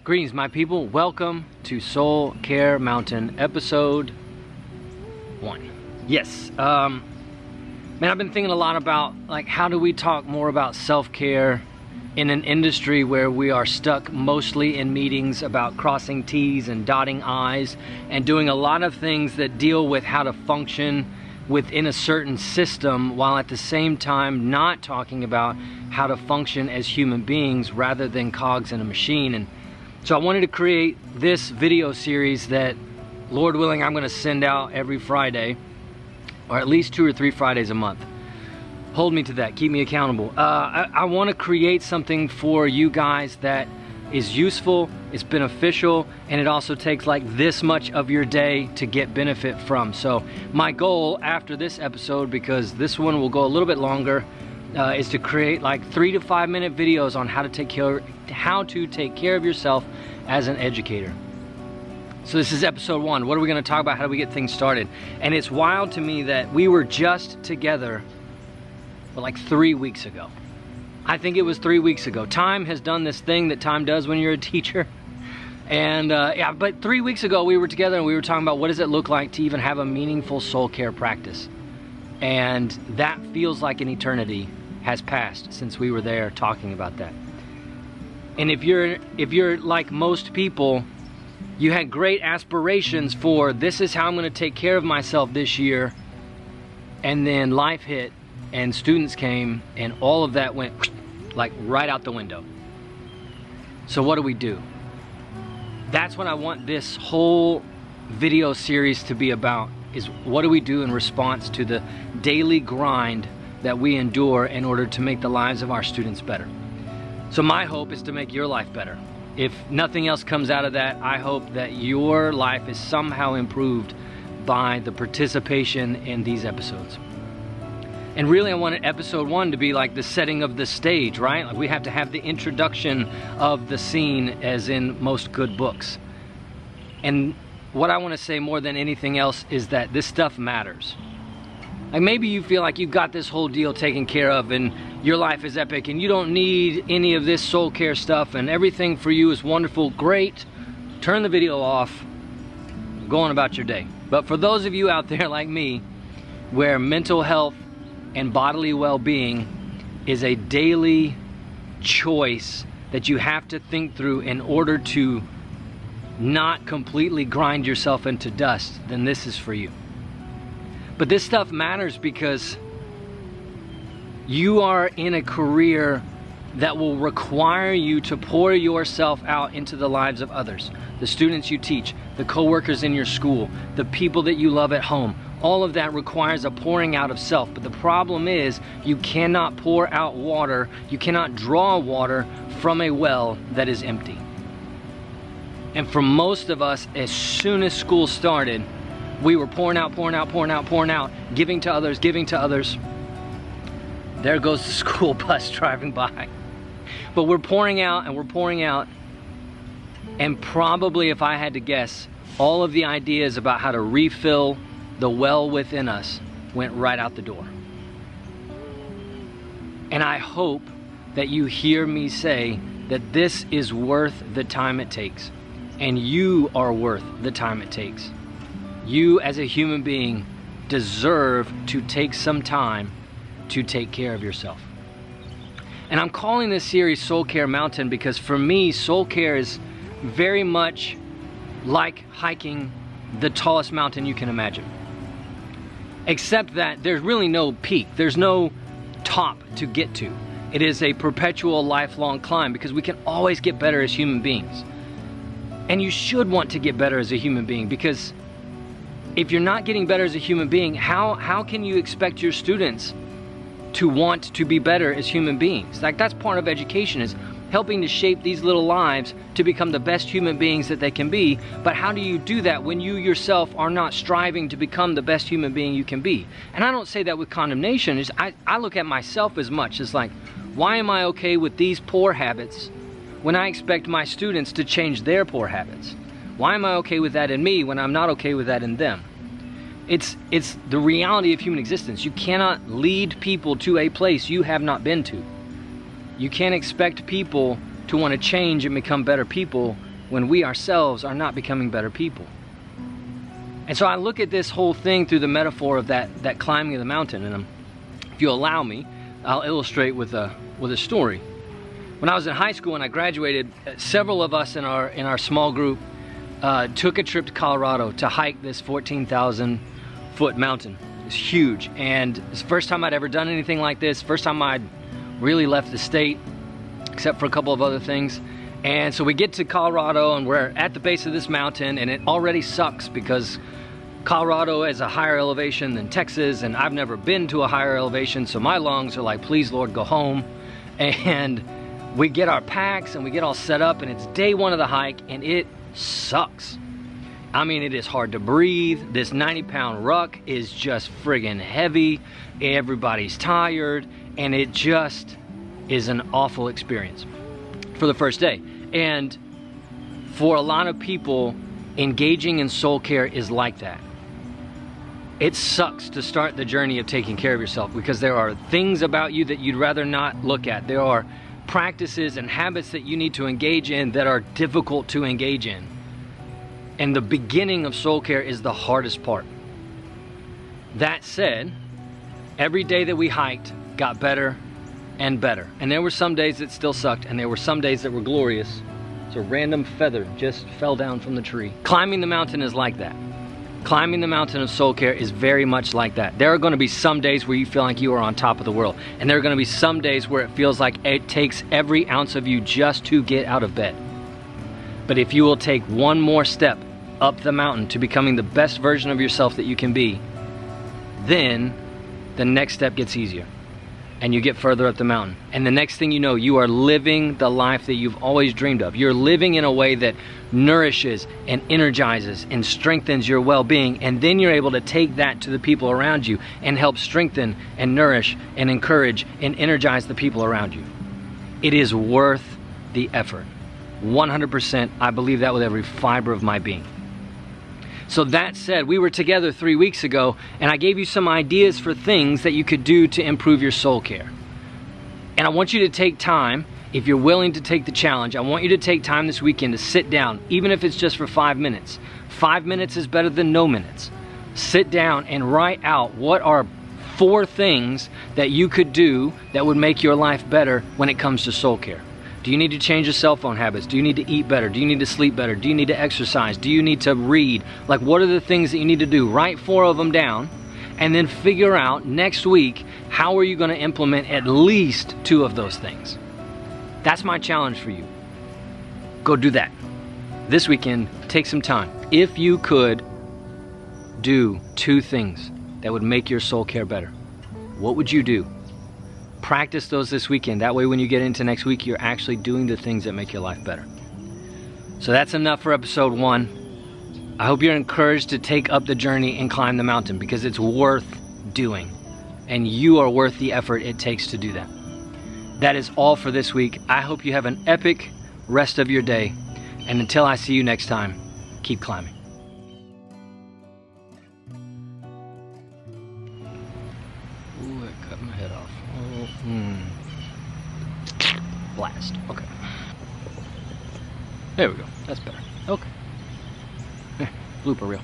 Greetings, my people. Welcome to Soul Care Mountain, episode 1. Yes, man, I've been thinking a lot about, how do we talk more about self-care in an industry where we are stuck mostly in meetings about crossing T's and dotting I's and doing a lot of things that deal with how to function within a certain system, while at the same time not talking about how to function as human beings rather than cogs in a machine. And so I wanted to create this video series that, Lord willing, I'm going to send out every Friday, or at least 2 or 3 Fridays a month. Hold me to that. Keep me accountable. I want to create something for you guys that is useful, it's beneficial, and it also takes this much of your day to get benefit from. So my goal after this episode, because this one will go a little bit longer, is to create 3 to 5 minute videos on how to take care of yourself as an educator. So this is episode 1. What are we going to talk about? How do we get things started? And it's wild to me that we were just together 3 weeks ago. I think it was 3 weeks ago. Time has done this thing that time does when you're a teacher. And but 3 weeks ago we were together and we were talking about what does it look like to even have a meaningful soul care practice. And that feels like an eternity has passed since we were there talking about that. And if you're like most people, you had great aspirations for, this is how I'm going to take care of myself this year, and then life hit and students came and all of that went right out the window. So what do? That's what I want this whole video series to be about, is what do we do in response to the daily grind that we endure in order to make the lives of our students better. So my hope is to make your life better. If nothing else comes out of that, I hope that your life is somehow improved by the participation in these episodes. And really I wanted episode 1 to be the setting of the stage, right? We have to have the introduction of the scene, as in most good books. And what I want to say more than anything else is that this stuff matters. Maybe you feel like you've got this whole deal taken care of and your life is epic and you don't need any of this soul care stuff and everything for you is wonderful. Great. Turn the video off. Go on about your day. But for those of you out there like me, where mental health and bodily well-being is a daily choice that you have to think through in order to not completely grind yourself into dust, then this is for you. But this stuff matters because you are in a career that will require you to pour yourself out into the lives of others. The students you teach, the coworkers in your school, the people that you love at home. All of that requires a pouring out of self. But the problem is you cannot pour out water, you cannot draw water from a well that is empty. And for most of us, as soon as school started, we were pouring out, giving to others. There goes the school bus driving by. But we're pouring out. And probably, if I had to guess, all of the ideas about how to refill the well within us went right out the door. And I hope that you hear me say that this is worth the time it takes. And you are worth the time it takes. You as a human being deserve to take some time to take care of yourself. And I'm calling this series Soul Care Mountain because for me, soul care is very much like hiking the tallest mountain you can imagine. Except that there's really no peak. There's no top to get to. It is a perpetual lifelong climb because we can always get better as human beings. And you should want to get better as a human being, because if you're not getting better as a human being, how can you expect your students to want to be better as human beings? That's part of education, is helping to shape these little lives to become the best human beings that they can be. But how do you do that when you yourself are not striving to become the best human being you can be? And I don't say that with condemnation. I look at myself as much as why am I okay with these poor habits when I expect my students to change their poor habits? Why am I okay with that in me when I'm not okay with that in them? It's the reality of human existence. You cannot lead people to a place you have not been to. You can't expect people to want to change and become better people when we ourselves are not becoming better people. And so I look at this whole thing through the metaphor of that climbing of the mountain. And if you allow me, I'll illustrate with a story. When I was in high school and I graduated, several of us in our small group took a trip to Colorado to hike this 14,000 foot mountain. It's huge, and it's the first time I'd ever done anything like this, first time I'd really left the state, except for a couple of other things. And so we get to Colorado and we're at the base of this mountain, and it already sucks because Colorado is a higher elevation than Texas, and I've never been to a higher elevation, so my lungs are like, please Lord, go home. And we get our packs and we get all set up, and it's day one of the hike, and it sucks. I mean, it is hard to breathe. This 90-pound ruck is just friggin' heavy. Everybody's tired, and it just is an awful experience for the first day. And for a lot of people, engaging in soul care is like that. It sucks to start the journey of taking care of yourself because there are things about you that you'd rather not look at. There are practices and habits that you need to engage in that are difficult to engage in. And the beginning of soul care is the hardest part. That said, every day that we hiked got better and better. And there were some days that still sucked, and there were some days that were glorious. It's a random feather just fell down from the tree. Climbing the mountain is like that. Climbing the mountain of soul care is very much like that. There are going to be some days where you feel like you are on top of the world. And there are going to be some days where it feels like it takes every ounce of you just to get out of bed. But if you will take one more step up the mountain to becoming the best version of yourself that you can be, then the next step gets easier. And you get further up the mountain. And the next thing you know, you are living the life that you've always dreamed of. You're living in a way that nourishes and energizes and strengthens your well-being. And then you're able to take that to the people around you and help strengthen and nourish and encourage and energize the people around you. It is worth the effort. 100%, I believe that with every fiber of my being. So that said, we were together 3 weeks ago, and I gave you some ideas for things that you could do to improve your soul care. And I want you to take time, if you're willing to take the challenge, I want you to take time this weekend to sit down, even if it's just for 5 minutes. 5 minutes is better than no minutes. Sit down and write out what are 4 things that you could do that would make your life better when it comes to soul care. Do you need to change your cell phone habits? Do you need to eat better? Do you need to sleep better? Do you need to exercise? Do you need to read? Like, what are the things that you need to do? Write 4 of them down, and then figure out next week, how are you going to implement at least 2 of those things? That's my challenge for you. Go do that. This weekend, take some time. If you could do 2 things that would make your soul care better, what would you do? Practice those this weekend. That way when you get into next week, you're actually doing the things that make your life better. So that's enough for episode 1. I hope you're encouraged to take up the journey and climb the mountain, because it's worth doing. And you are worth the effort it takes to do that. That is all for this week. I hope you have an epic rest of your day. And until I see you next time, keep climbing. Ooh, I cut my head off. Blast. Okay. There we go. That's better. Okay. Blooper reel.